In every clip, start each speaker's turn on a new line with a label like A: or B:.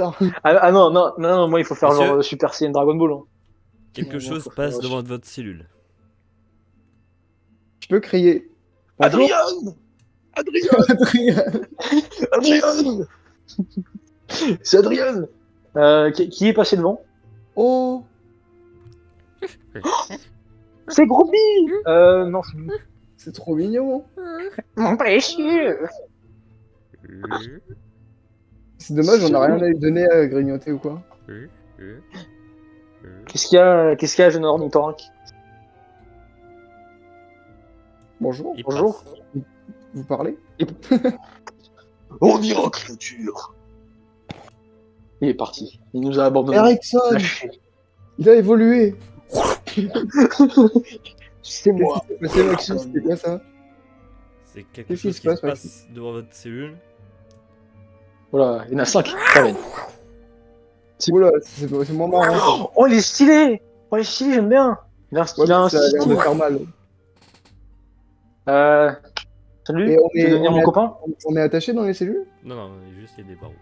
A: bizarre.
B: Ah non, non, non, non, moi il faut faire
C: Monsieur
B: genre Super Saiyan Dragon Ball. Hein.
C: Quelque
A: Non,
C: chose
A: faut
C: passe
A: faire-
C: devant votre cellule.
A: Je peux crier. Bonjour.
B: Adrien Adrien Adrien C'est Adrien qui est passé devant?
A: Oh,
B: C'est Groupie non, c'est
A: c'est trop mignon.
B: mon précieux.
A: C'est dommage, on a rien à lui donner à grignoter ou quoi.
B: Qu'est-ce qu'il y a, jeune ornithorynque?
A: Bonjour,
C: Il
B: Bonjour.
C: passe.
A: vous parlez?
B: On ira, créature. Il est parti. Il nous a abandonnés.
A: Ericsson,
B: Lâché.
A: il a évolué.
B: C'est moi.
A: Qu'est-ce qui s'est passé, Maxime? C'était quoi ça?
C: C'est quelque
A: Qu'est-ce qui
C: chose
A: se
C: qui
A: passe,
C: se passe devant votre cellule.
B: Voilà, il y en a 5. Ramène.
A: Oula, c'est moins marrant. Ça.
B: Oh, il est stylé. Oh, il est stylé, j'aime bien. Il a
A: Ouais,
B: un
A: mais ça a l'air
B: style.
A: de faire mal.
B: Salut,
A: Et
B: tu veux devenir mon copain?
A: On est attaché dans les cellules?
C: Non, non, juste il y a des barreaux.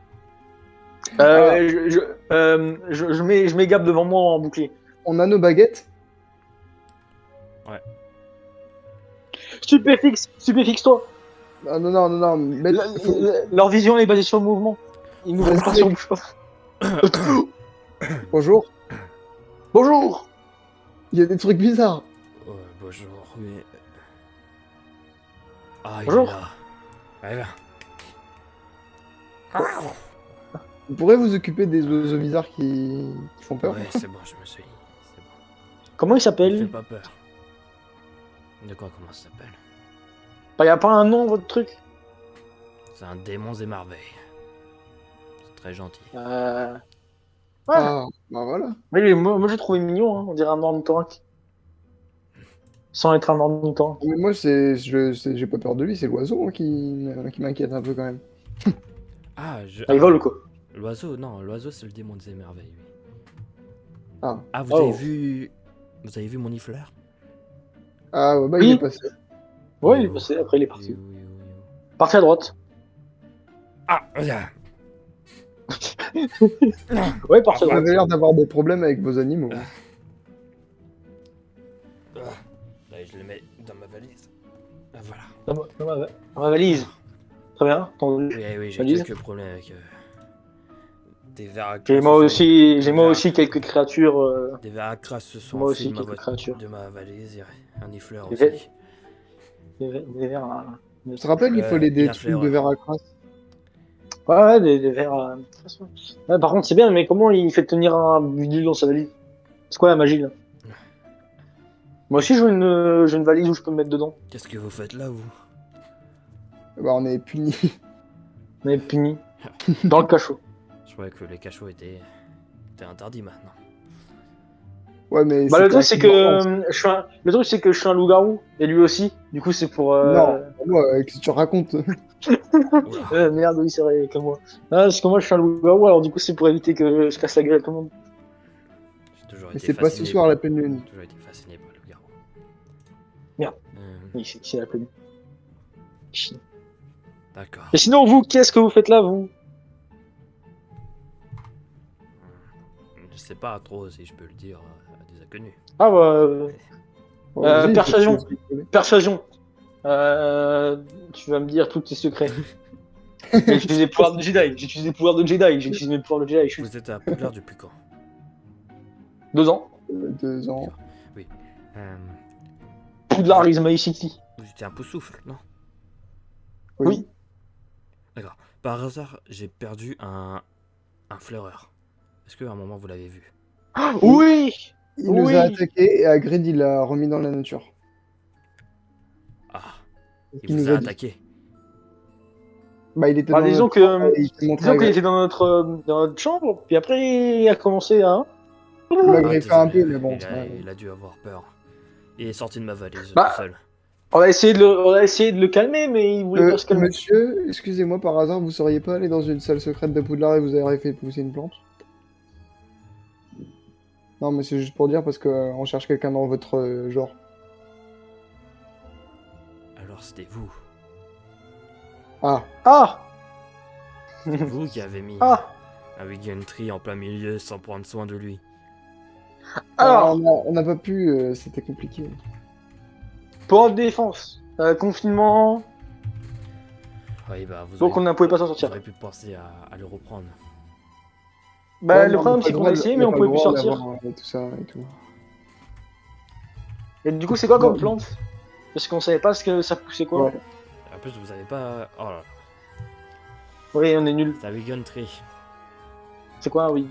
B: Je mets Gab devant moi en bouclier.
A: On a nos baguettes?
B: Stupéfixe-toi.
A: Ah, non, non, non, non. Mais...
B: Leur vision est basée sur le mouvement. Ils nous voient pas si on bouge pas.
A: Bonjour.
B: Bonjour.
A: Il y a des trucs bizarres.
C: Oh, bonjour, mais... Ah, il
B: Bonjour.
C: est là. Allez, viens.
A: Vous pourrez vous occuper des oiseaux bizarres qui font peur?
C: Ouais, c'est bon, je me suis... C'est bon.
B: Comment il
C: Il fait
B: s'appelle?
C: pas peur. De quoi, comment ça s'appelle?
B: Bah, y a pas un nom, votre truc?
C: C'est un démon et merveilles. C'est très gentil.
B: Ouais.
A: Ah, bah voilà.
B: Oui, moi j'ai trouvé mignon, hein. On dirait un ornithorynque. Sans être un ornithorynque.
A: Mais moi, j'ai pas peur de lui, c'est l'oiseau hein, qui m'inquiète un peu quand même.
C: Ah,
B: Ah, il vole quoi.
C: L'oiseau, non, l'oiseau c'est le démon des merveilles, oui.
A: Ah.
C: Ah, vous
B: Oh.
C: avez vu... Vous avez vu mon ifleur?
A: Ah, ouais, bah
B: Oui.
A: il est passé.
B: Ouais, il est passé, après il est parti.
C: Oui.
B: Parti à droite.
C: Ah, là.
B: Ouais, parti à
A: Vous
B: droite.
A: avez l'air d'avoir des problèmes avec vos animaux.
C: Allez, je le mets dans ma valise. Ah, voilà.
B: Dans ma valise. Très bien, entendu.
C: Oui, j'ai
B: Valise.
C: quelques problèmes avec... des vers
B: J'ai moi aussi quelques créatures.
C: Des vers à crasse se sont
B: Moi
C: enfouis
B: aussi, quelques créatures.
C: de ma valise. Il y a un ifleur
B: Des
C: aussi.
B: Des vers.
A: Tu te rappelles, il fallait des
C: il a
A: trucs
C: fait,
A: de
C: ouais.
A: verre à crasse.
B: Ouais, des vers. Ouais, par contre, c'est bien, mais comment il fait tenir un bidule dans sa valise? C'est quoi la magie là? Moi aussi, j'ai une valise où je peux me mettre dedans.
C: Qu'est-ce que vous faites là, vous?
A: Bah on est punis.
B: On est puni. Dans le cachot.
C: Je croyais que les cachots étaient interdits maintenant.
A: Ouais, mais
B: Bah, le truc, c'est que
A: important.
B: je suis un loup-garou, et lui aussi. Du coup, c'est pour.
A: Non, moi, qu'est-ce que tu racontes?
C: Oula.
B: Merde, oui, c'est vrai, comme moi. Ah, parce que moi, je suis un loup-garou, alors du coup, c'est pour éviter que je casse la gueule à tout le monde.
C: J'ai toujours
A: Mais
C: été
A: c'est pas ce
C: fasciné
A: soir
C: par-
A: la pleine lune.
C: J'ai toujours été fasciné par le garou.
B: Merde. Oui, c'est la peine.
C: D'accord.
B: Et sinon, vous, qu'est-ce que vous faites là, vous?
C: Je sais pas trop si je peux le dire à des inconnus.
B: Ah, bah.
A: Ouais, vas-y,
B: persuasion.
A: faut que tu expliques.
B: Persuasion. Tu vas me dire tous tes secrets. J'ai utilisé les pouvoirs de Jedi. J'ai utilisé les pouvoirs de Jedi. J'ai utilisé mes pouvoirs de Jedi. Je suis
C: Vous êtes à Poudlard depuis quand?
B: 2 ans.
A: 2 ans.
C: Euh,
B: Poudlard is my city.
C: vous étiez un peu souffle, non?
B: Oui.
C: Par hasard, j'ai perdu un fleureur. Est-ce qu'à un moment vous l'avez vu?
B: Oui.
A: Il nous a attaqué et Hagrid il l'a remis dans la nature.
C: Ah, il
A: Il
C: vous
A: nous
C: a
A: a dit.
C: attaqué.
A: Bah il était
B: Bah,
A: dans
B: disons
A: notre
B: que.
A: chambre et il s'est montré
B: Disons qu'il
A: Hagrid.
B: était dans notre chambre, puis après il a commencé à.
A: Il m'a
C: Ah,
A: griffé un
C: désolé,
A: peu, mais bon.
C: il
A: ça
C: a,
A: va.
C: il a dû avoir peur. Il est sorti de ma valise
B: Bah,
C: tout seul.
B: On a essayé de le calmer, mais il voulait pas se calmer.
A: Monsieur, excusez-moi, par hasard, vous seriez pas allé dans une salle secrète de Poudlard et vous avez fait pousser une plante? Non, mais c'est juste pour dire parce que on cherche quelqu'un dans votre genre.
C: Alors c'était vous.
A: Ah,
B: Ah.
C: Vous qui avez mis
B: Ah.
C: Un Wigan Tree en plein milieu sans prendre soin de lui.
B: Alors,
A: On n'a pas pu, c'était compliqué.
B: pour la défense, confinement,
C: Oui, bah vous
B: donc on ne pouvait pas s'en
C: vous
B: sortir.
C: aurez pu penser à le reprendre.
B: Bah,
A: Ouais,
B: le
A: mais on n'a
B: problème,
A: pas
B: c'est
A: le
B: qu'on
A: droit
B: a essayé,
A: on
B: mais
A: n'a
B: on
A: pas le
B: pouvait plus
A: droit
B: sortir.
A: d'avoir tout ça et tout.
B: Et du coup, c'est quoi
A: Non.
B: comme plante? Parce qu'on savait pas ce que ça poussait quoi.
A: Ouais.
C: En plus, vous avez pas. Oh là là.
B: Oui, on est nul.
C: C'est un Wigan Tree.
B: C'est quoi un Wig?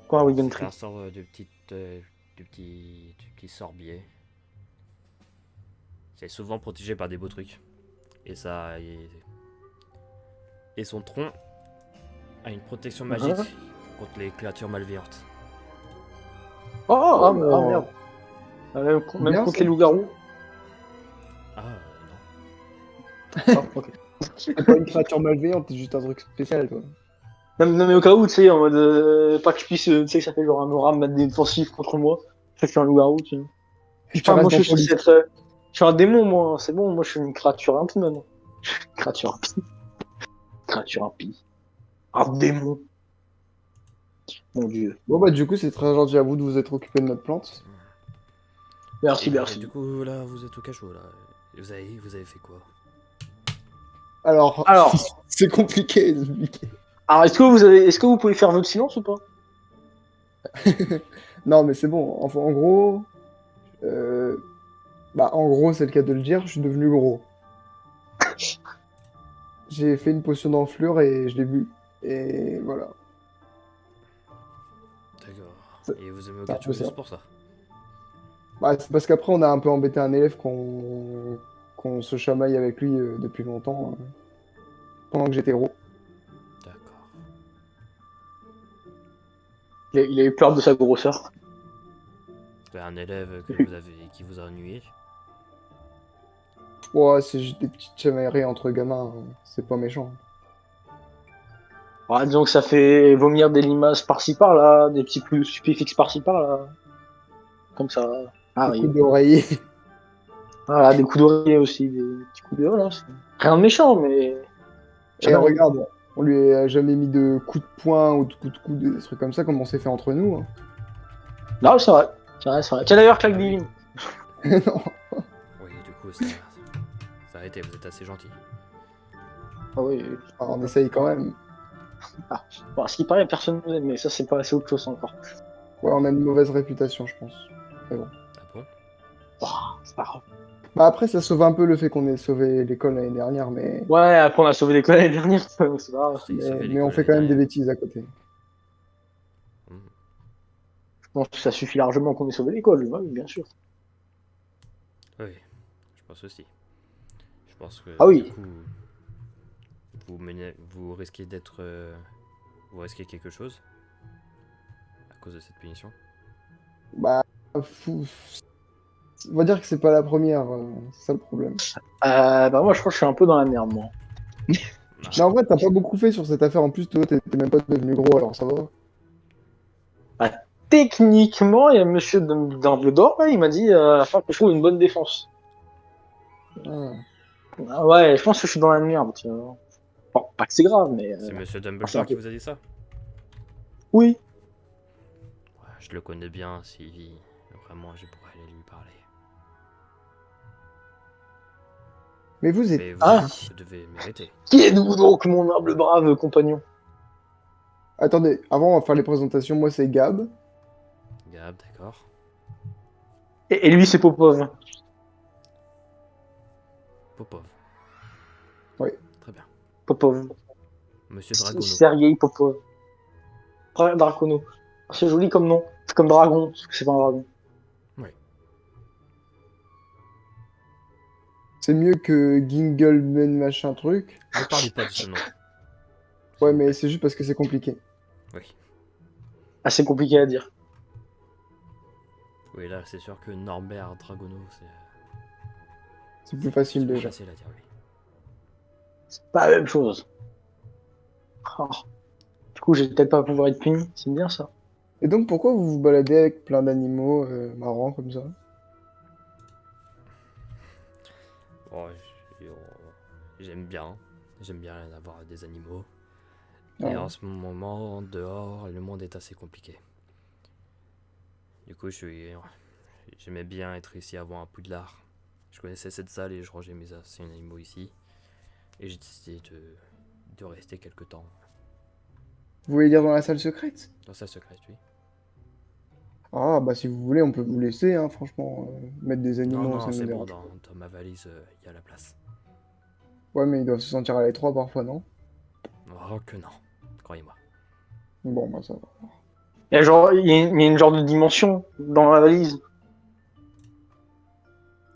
B: Quoi un Wigan
C: C'est
B: Tree?
C: un sort du petit sorbier. C'est souvent protégé par des beaux trucs. Et ça. Et son tronc a une protection magique contre les créatures malveillantes.
B: Oh, merde. Même
A: Bien,
B: contre
A: ça.
B: les loups-garous.
C: Ah
B: Ah, ok.
A: C'est pas une créature malveillante, c'est juste un truc spécial, quoi.
B: Non, mais au cas où, tu sais, en mode. Pas que je puisse. Tu sais, que ça fait genre un aura mettre des défensifs contre moi. Je suis un loup-garou, tu sais. Je suis
A: Ça
B: pas, moi,
A: reste
B: je
A: dans
B: suis
A: ton
B: censé
A: lit.
B: être. Je suis un démon, moi. C'est bon, moi, je suis une créature impie maintenant. Créature impie. Créature impie. Un démon. Mon dieu.
A: Bon bah du coup c'est très gentil à vous de vous être occupé de notre plante.
B: Merci,
C: Et
B: merci.
C: du coup, là, vous êtes au cachot, là. Et vous avez fait quoi?
A: Alors,
B: Alors,
A: c'est compliqué d'expliquer.
B: est-ce que vous pouvez faire votre silence ou pas?
A: Non mais c'est bon, enfin en gros, euh, bah en gros c'est le cas de le dire, je suis devenu gros. J'ai fait une potion d'enflure et je l'ai bu. Et voilà,
C: D'accord.
A: c'est
C: Et vous aimez au
A: c'est un peu
C: cachot
A: ça.
C: juste pour ça?
A: Bah, c'est parce qu'après on a un peu embêté un élève qu'on se chamaille avec lui depuis longtemps, pendant que j'étais gros.
C: D'accord.
B: Il a eu peur de sa grosseur.
C: C'est un élève qui vous a ennuyé.
A: Ouais, c'est juste des petites chamailleries entre gamins, hein. C'est pas méchant.
B: Ouais, disons que ça fait vomir des limaces par-ci par-là, des petits coups de stupéfix par-ci par-là. Comme ça
A: Des coups
B: arrive.
A: d'oreiller.
B: Voilà, des coups d'oreiller aussi, des petits coups de... Voilà, rien de méchant, mais...
A: Et
B: Jamais rien.
A: regarde, on lui a jamais mis de coups de poing ou de coups de coude, des trucs comme ça, comme on s'est fait entre nous, hein.
B: Non, c'est vrai. C'est vrai, c'est vrai. Tiens d'ailleurs, claque
C: Ah oui.
B: divine.
A: Non.
C: Oui, du coup, ça a été, vous êtes assez gentil.
B: Ah oui.
A: Alors, on essaye quand même.
B: Ah. Bon, à ce qui paraît, personne nous aime, mais ça, c'est pas assez autre chose encore.
A: Ouais, on a une mauvaise réputation, je pense. Mais bon.
C: Ah bon?
B: Oh, c'est pas grave.
A: Bah après, ça sauve un peu le fait qu'on ait sauvé l'école l'année dernière, mais...
B: Ouais, après, on a sauvé l'école l'année dernière, c'est pas grave.
C: Vous avez sauvé
A: mais on
C: l'école
A: fait
C: l'année
A: quand même des
C: dernière.
A: bêtises à côté.
C: Hmm.
B: Je pense que ça suffit largement qu'on ait sauvé l'école, oui, bien sûr.
C: Oui, je pense aussi. Je pense que
B: Ah
C: du
B: oui.
C: coup, vous risquez d'être, vous risquez quelque chose à cause de cette punition.
A: Bah, on va dire que c'est pas la première, c'est ça le problème.
B: Bah moi, je crois que je suis un peu dans la merde, moi.
A: Mais en vrai, t'as pas beaucoup fait sur cette affaire. En plus, toi, t'es même pas devenu gros, alors ça va.
B: Bah, techniquement, il y a Monsieur Dumbledore, là, il m'a dit, faut que je trouve une bonne défense.
A: Ah.
B: Ah ouais, je pense que je suis dans la merde, tu vois. Bon, pas que c'est grave, mais...
C: C'est Monsieur
B: c'est un
C: Dumbledore qui
B: peu-
C: vous a dit ça?
B: Oui.
C: Ouais, je le connais bien, si vraiment je pourrais aller lui parler.
A: Mais vous êtes...
C: Mais vous,
B: Ah,
C: vous devez mériter.
B: qui êtes-vous donc, mon humble brave compagnon?
A: Attendez, avant, on va faire les présentations. Moi, c'est Gab.
C: Gab, d'accord.
B: Et lui, c'est Popov.
C: Popov.
A: Oui.
C: Très bien.
B: Popov.
C: Monsieur Dragono.
B: Sergei Popov. Dracono. C'est joli comme nom. C'est comme dragon, parce que c'est pas un dragon.
A: C'est mieux que Gingleman machin truc.
C: Ne parlez pas de ce nom.
A: Ouais,
C: S'il vous
A: mais
C: plaît.
A: c'est juste parce que c'est compliqué.
C: Oui.
B: Assez compliqué à dire.
C: Oui, là, c'est sûr que Norbert Dragono,
A: C'est plus facile
C: c'est plus
A: déjà.
C: facile à dire, oui.
B: C'est pas la même chose. Oh. Du coup, j'ai peut-être pas pouvoir être puni. C'est bien ça.
A: Et donc, pourquoi vous vous baladez avec plein d'animaux marrants comme ça?
C: Bon, j'aime bien. J'aime bien avoir des animaux. Et
A: Ah,
C: en ce moment, dehors, le monde est assez compliqué. Du coup, j'aimais bien être ici avant à Poudlard. Je connaissais cette salle et je rangeais mes anciens animaux ici. Et j'ai décidé de rester quelque temps
A: vous voulez dire dans la salle secrète?
C: dans sa secrète, oui.
A: Ah, bah si vous voulez, on peut vous laisser, hein, franchement. Mettre des
C: Non,
A: animaux,
C: non,
A: ça nous
C: c'est bon,
A: dérange.
C: dans ma valise, il y a la place.
A: Ouais, mais ils doivent se sentir à l'étroit parfois, non?
C: Oh que non, croyez-moi.
A: Bon, bah ça va.
B: Il y a genre, il y a une genre de dimension dans la valise.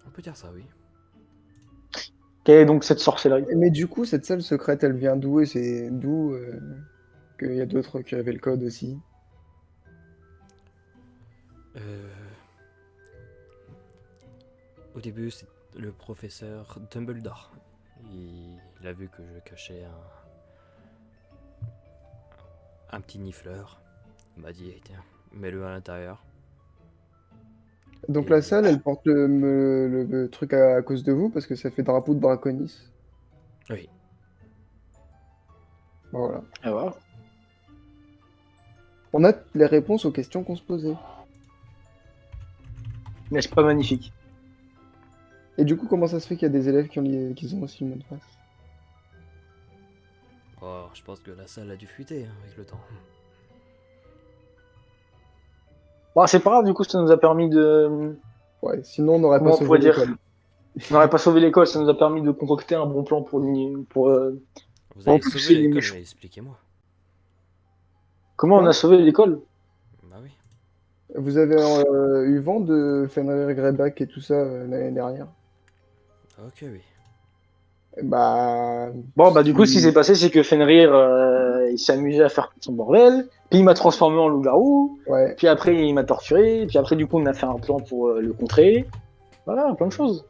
C: On peut dire ça, oui.
B: Quelle est donc cette sorcellerie?
A: Mais du coup, cette salle secrète, elle vient d'où et c'est d'où qu'il y a d'autres qui avaient le code aussi?
C: Euh, Au début, c'est le professeur Dumbledore. Il a vu que je cachais un petit nifleur. Il m'a dit, tiens, mets-le à l'intérieur.
A: Donc la
C: Et
A: salle, elle porte le truc à cause de vous, parce que ça fait drapeau de Draconis.
C: oui,
A: Bah, voilà.
B: Ah, voilà.
A: On a les réponses aux questions qu'on se posait.
B: N'est-ce pas magnifique?
A: Et du coup, comment ça se fait qu'il y a des élèves qui ont aussi le mot de passe?
C: oh, je pense que la salle a dû fuiter hein, avec le temps.
B: Bon, c'est pas grave, du coup, ça nous a permis de.
A: Ouais, sinon on n'aurait pas
B: Comment on
A: sauvé
B: pourrait dire?
A: l'école.
B: On n'aurait pas sauvé l'école, ça nous a permis de concocter un bon plan pour
C: Vous avez sauvé
B: repousser les
C: l'école,
B: méchants.
C: mais expliquez-moi.
B: Comment on a
A: Quoi?
B: sauvé l'école?
C: Bah oui.
A: Vous avez eu vent de Fenrir Greyback et tout ça l'année dernière?
C: Ok, oui.
A: Bah,
B: Bon, bah, du coup, ce qui s'est
A: si...
B: passé, c'est que Fenrir, il s'est amusé à faire tout son bordel, puis il m'a transformé en loup-garou,
A: Ouais,
B: puis après, il m'a torturé, puis après, du coup, on a fait un plan pour le contrer. Voilà, plein de choses.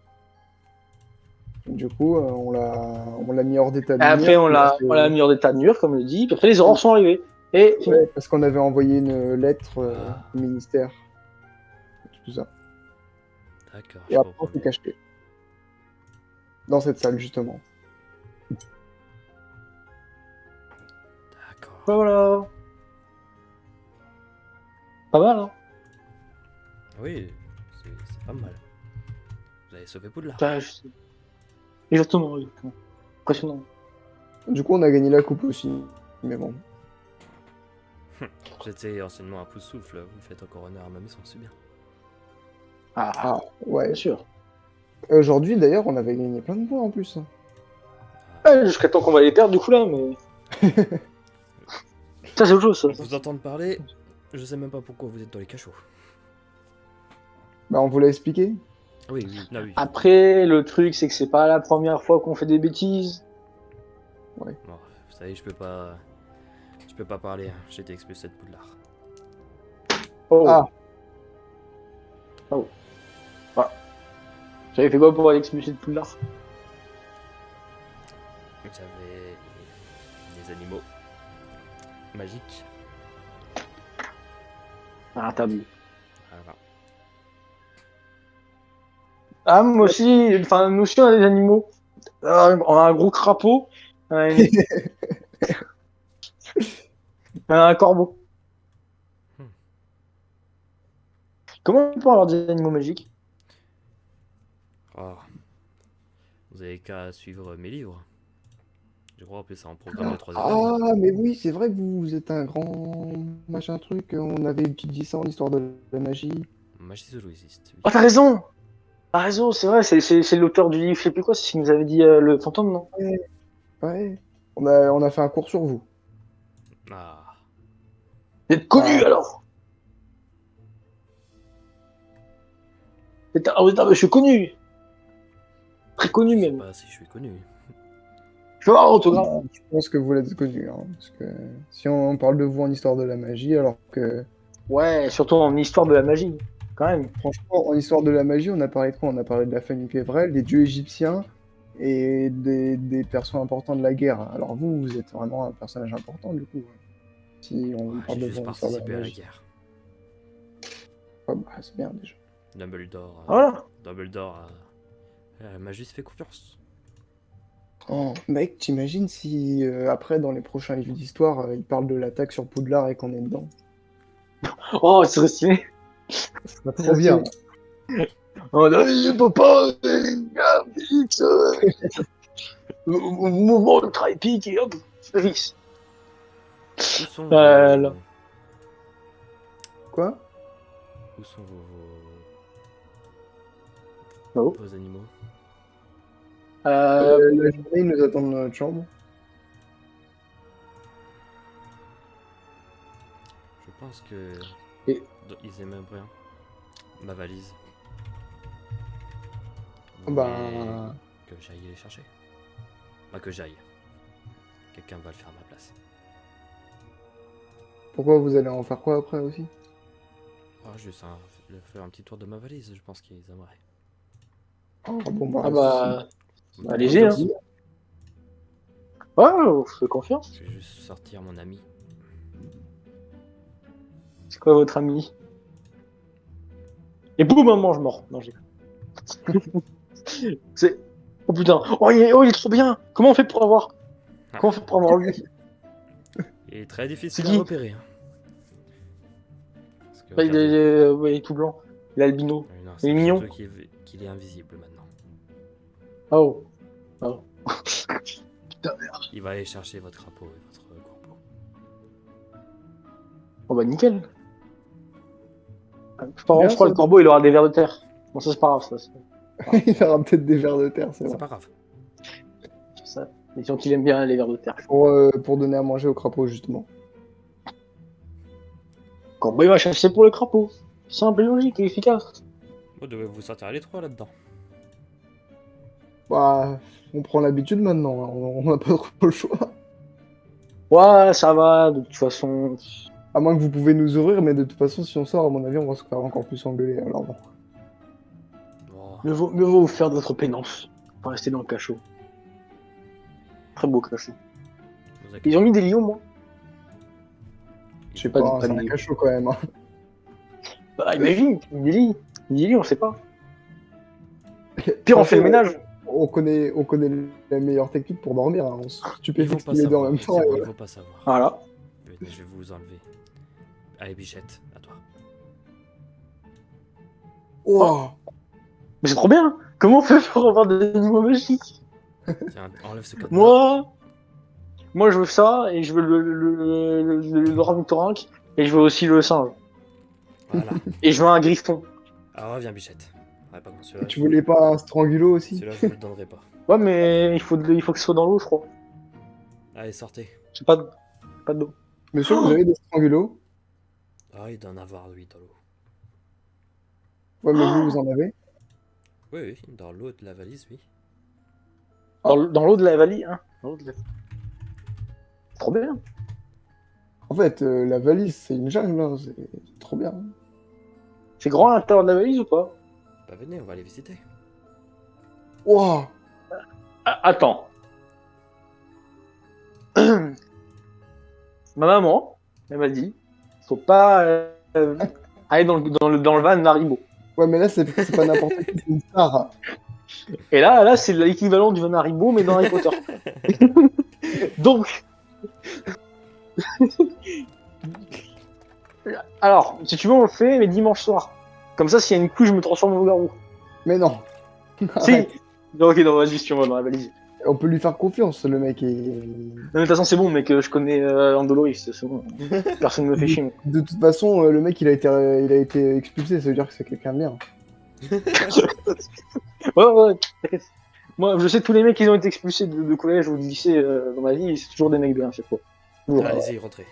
A: du coup, on l'a mis hors d'état
B: Et
A: de nuire.
B: après,
A: Puis là,
B: on l'a mis en état de nuire, comme je dis, puis après, les aurores sont arrivées. Et fini.
A: ouais, parce qu'on avait envoyé une lettre
C: Ah,
A: au ministère, tout ça.
C: d'accord,
A: Et
C: je
A: après, on
C: comprends
A: s'est
C: mieux.
A: caché. Dans cette salle, justement.
C: D'accord.
B: Voilà. Pas mal, hein?
C: Oui, c'est pas mal. Vous avez sauvé Poudlard.
B: Ouais, je sais. Exactement, exactement. Impressionnant.
A: Du coup, on a gagné la coupe aussi. Mais bon.
C: J'étais anciennement un pouce-souffle, vous faites encore honneur à ma maison, c'est bien.
B: Ah,
A: Ah, ouais.
B: bien sûr.
A: Aujourd'hui, d'ailleurs, on avait gagné plein de points en plus.
C: Ah,
B: Ouais, jusqu'à temps qu'on va les perdre, du coup, là, mais. Ça, c'est autre chose, ça.
C: vous entendre parler, je sais même pas pourquoi vous êtes dans les cachots.
A: Bah, on vous l'a expliqué.
C: Oui, oui, non, oui.
B: Après, le truc, c'est que c'est pas la première fois qu'on fait des bêtises.
C: Bon, vous savez, je peux pas parler, hein. J'ai été expulsé de Poudlard.
B: Oh.
A: Ah,
B: Oh. Voilà. J'avais fait quoi pour aller expulser de Poudlard?
C: J'avais des animaux magiques.
B: Ah, tabou.
C: Voilà.
B: Ah, moi aussi, enfin, nous aussi, on a des animaux. On a un gros crapaud. On a, on a un corbeau.
C: Hmm.
B: Comment on peut avoir des animaux magiques?
C: Oh, vous avez qu'à suivre mes livres. Je crois que c'est en programme de 3e année.
A: ah, mais oui, c'est vrai que vous êtes un grand machin truc. On avait étudié ça en histoire de la magie.
C: Magie zoologiste, oui.
B: Oh, t'as raison! T'as raison, c'est vrai, c'est l'auteur du livre, je sais plus quoi, c'est ce qu'il nous avait dit le fantôme, non?
A: Ouais, ouais. On a fait un cours sur vous.
C: Ah,
B: Vous êtes connu
A: Ah,
B: alors! Ah, oui, je suis connu! Très connu
C: je sais
B: même.
C: pas si je suis connu.
B: Je veux avoir un autographe.
A: je pense que vous l'êtes connu, hein, parce que si on parle de vous en histoire de la magie, alors que
B: Ouais, surtout en histoire de la magie, quand même.
A: franchement, en histoire de la magie, on a parlé de quoi? On a parlé de la famille Pévrel, des dieux égyptiens et des persos importants de la guerre. Alors vous, vous êtes vraiment un personnage important du coup, si on
C: Ouais,
A: parle
C: j'ai
A: de
C: juste
A: vous en histoire de la
C: participé à la
A: magie.
C: guerre.
A: Ouais, bah, c'est bien déjà.
C: Dumbledore,
B: Voilà.
C: Dumbledore m'a juste fait confiance.
A: Oh, mec, t'imagines si après, dans les prochains livres d'histoire, ils parlent de l'attaque sur Poudlard et qu'on est dedans?
B: Oh, c'est serait stylé.
A: Ça serait trop bien.
B: Oh là, il peut pas, gars, vite, mouvement ultra épique et hop, vite.
C: Où sont
B: Là.
A: Quoi?
C: Où sont
B: Oh.
C: vos animaux?
A: La journée, ils nous attendent dans notre chambre.
C: Je pense que
B: Et-
C: ils aiment bien ma valise.
A: Ah
C: Vous
A: bah,
C: voulez que j'aille les chercher? Pas que j'aille. Quelqu'un va le faire à ma place.
A: pourquoi vous allez en faire quoi après aussi?
C: Ah, juste faire un petit tour de ma valise, je pense qu'ils aimeraient.
A: Ah bon, bah,
B: Ah bah,
C: Vous
B: bah,
C: me
B: léger, hein.
C: demandez
B: Ouais, je fais confiance.
C: Je vais juste sortir mon ami.
B: C'est quoi votre ami? Et boum, un mange-mort. Non, j'ai. C'est. Oh putain. Oh, il est trop bien. Comment on fait pour avoir? Comment on fait pour avoir lui?
C: Il est très difficile
B: C'est
C: à
B: qui?
C: repérer. Hein. Parce que,
B: Bah,
C: regardez.
B: ouais, il est tout blanc. Il a albino.
C: Non,
B: il est
C: c'est
B: mignon.
C: surtout qu'il est invisible maintenant.
B: Oh. Oh.
C: Il va aller chercher votre crapaud et votre corbeau.
B: Oh bah nickel. Je
A: Bien,
B: crois
A: ça.
B: le corbeau il aura des vers de terre. Bon ça c'est pas grave ça.
A: Il aura peut-être des vers de terre, c'est
C: C'est
A: vrai.
C: pas grave.
B: C'est ça. Mais si qu'il aime bien les vers de terre.
A: Pour donner à manger au crapaud, justement.
B: Le corbeau il va chasser pour le crapaud. Simple et logique et efficace.
C: Vous devez vous sortir les trois là-dedans.
A: Bah, on prend l'habitude maintenant, hein. On n'a pas trop le choix.
B: Ouais ça va, de toute façon.
A: À moins que vous pouvez nous ouvrir, mais de toute façon, si on sort, à mon avis, on va se faire encore plus engueuler. Alors bon.
C: Oh,
B: Mieux vaut vous faire d'autres pénances. Pour rester dans le cachot. Très beau cachot.
C: vous inquiétez
B: Ils ont mis des lions moi.
A: Je sais
B: Pas
A: pas,
B: de-
A: hein,
B: pas
A: c'est
B: de
A: un
B: lion.
A: cachot quand même. Hein.
B: Bah imagine, des lions on sait pas. Pire on fait le ménage.
A: On connaît la meilleure technique pour dormir. Hein. On se
C: Ils vont
A: stupéfixe
C: pas
A: tous les deux en
C: savoir.
A: même
C: C'est
A: temps.
C: bon,
A: Et
C: ils
A: voilà.
C: vont pas savoir.
B: Voilà.
C: Je vais vous enlever. Allez, Bichette, à toi.
A: Wow.
B: Mais c'est trop bien. Comment on fait pour avoir des animaux magiques?
C: Tiens, enlève ce cadenas.
B: Moi, je veux ça, et je veux le ornithorynque, et je veux aussi le singe.
C: Voilà.
B: Et je veux un griffon.
C: Alors reviens, Bichette. Ouais, pas bon, celui-là.
A: Tu voulais pas un strangulo aussi?
C: Celui-là, je vous le donnerai pas.
B: Ouais, mais il faut que ce soit dans l'eau, je crois.
C: Allez, sortez.
B: J'ai pas d'eau.
A: Monsieur, vous avez des strangulos?
C: Ah, il doit en avoir, lui, dans l'eau.
A: Ouais, mais vous en avez?
C: Oui, oui, dans l'eau de la valise, oui.
B: Dans l'eau de la vallée, hein. Trop bien.
A: En fait, la valise, c'est une jungle, hein. C'est trop bien. Hein.
B: C'est grand à l'intérieur de la valise ou pas?
C: Bah, venez, on va aller visiter.
A: Wow.
B: Ah, attends. Ma maman, elle m'a dit, faut pas aller dans le van Haribo.
A: Ouais, mais là, c'est pas n'importe qui, c'est une star. Hein.
B: Et là, c'est l'équivalent du van Haribo, mais dans Harry Potter. Donc, alors, si tu veux, on le fait, mais dimanche soir. Comme ça, s'il y a une couille, je me transforme en loup-garou.
A: Mais non.
B: Si.
A: Arrête.
B: Non, ok, non, vas-y, si on va dans la valise.
A: On peut lui faire confiance, le mec.
B: Non, mais de toute façon, c'est bon, mec, je connais Andoloris, c'est bon. Personne ne me fait chier. Moi.
A: De toute façon, le mec, il a été expulsé, ça veut dire que c'est quelqu'un de bien.
B: Ouais, t'inquiète. Moi, je sais que tous les mecs qui ont été expulsés de collège ou de lycée dans ma vie, c'est toujours des mecs bien, à chaque fois. Toujours.
C: Allez-y, rentrez.